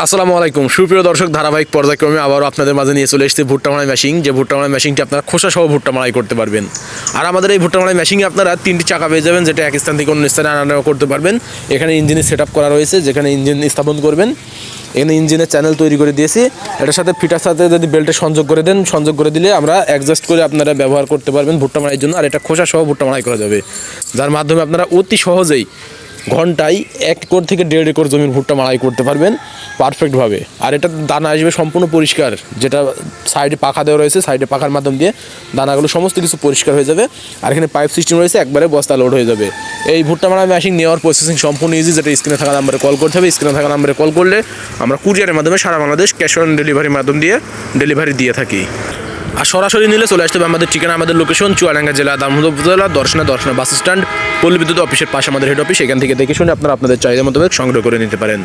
আসসালামু আলাইকুম সুপ্রিয় দর্শক, ধারাবাহিক পর্যায়ক্রমে আবারও আপনাদের মাঝে নিয়ে চলে এসেছি ভুট্টা মাড়াই মেশিন। যে ভুট্টা মাড়াই মেশিনটি আপনারা খোসা সহ ভুট্টা মাড়াই করতে পারবেন। আর আমাদের এই ভুট্টা মাড়াই মেশিনে আপনারা 3টি চাকা পেয়ে যাবেন, যেটা এক স্থান থেকে অন্য স্থানে আনা করতে পারবেন। এখানে ইঞ্জিনের সেট আপ করা রয়েছে, যেখানে ইঞ্জিন স্থাপন করবেন। এখানে ইঞ্জিনের চ্যানেল তৈরি করে দিয়েছি। এটার সাথে ফিটার সাথে যদি বেল্টে সংযোগ করে দেন, সংযোগ করে দিলে আমরা অ্যাডজাস্ট করে আপনারা ব্যবহার করতে পারবেন ভুট্টা মাড়াইয়ের জন্য। আর এটা খোসা সহ ভুট্টা মাড়াই করা যাবে, যার মাধ্যমে আপনারা অতি সহজেই ঘন্টায় 1 একর থেকে 1.5 একর জমির ভুট্টা মাড়াই করতে পারবেন পারফেক্টভাবে। আর এটা দানা আসবে সম্পূর্ণ পরিষ্কার, যেটা সাইডে পাখা দেওয়া রয়েছে, সাইডে পাখার মাধ্যম দিয়ে দানাগুলো সমস্ত কিছু পরিষ্কার হয়ে যাবে। আর এখানে পাইপ সিস্টেম রয়েছে, একবারে বস্তা লোড হয়ে যাবে। এই ভুট্টা মাড়াই মেশিন নেওয়ার প্রসেসিং সম্পূর্ণ ইজি, যেটা স্ক্রিনে থাকা নাম্বারে কল করতে হবে। স্ক্রিনে থাকা নাম্বারে কল করলে আমরা কুরিয়ারের মাধ্যমে সারা বাংলাদেশ ক্যাশ অন ডেলিভারির মাধ্যম দিয়ে ডেলিভারি দিয়ে থাকি। আর সরাসরি নিলে চলে আসতে হবে আমাদের ঠিকানা, আমাদের লোকেশন চুয়াডাঙ্গা জেলা, দামোদর উপজেলা, দর্শনা বাস স্ট্যান্ড, পল্লী বিদ্যুৎ অফিসের পাশে আমাদের হেড অফিস। এখান থেকে দেখে শুনে আপনারা আপনাদের চাহিদা মোতাবেক সংগ্রহ করে নিতে পারেন।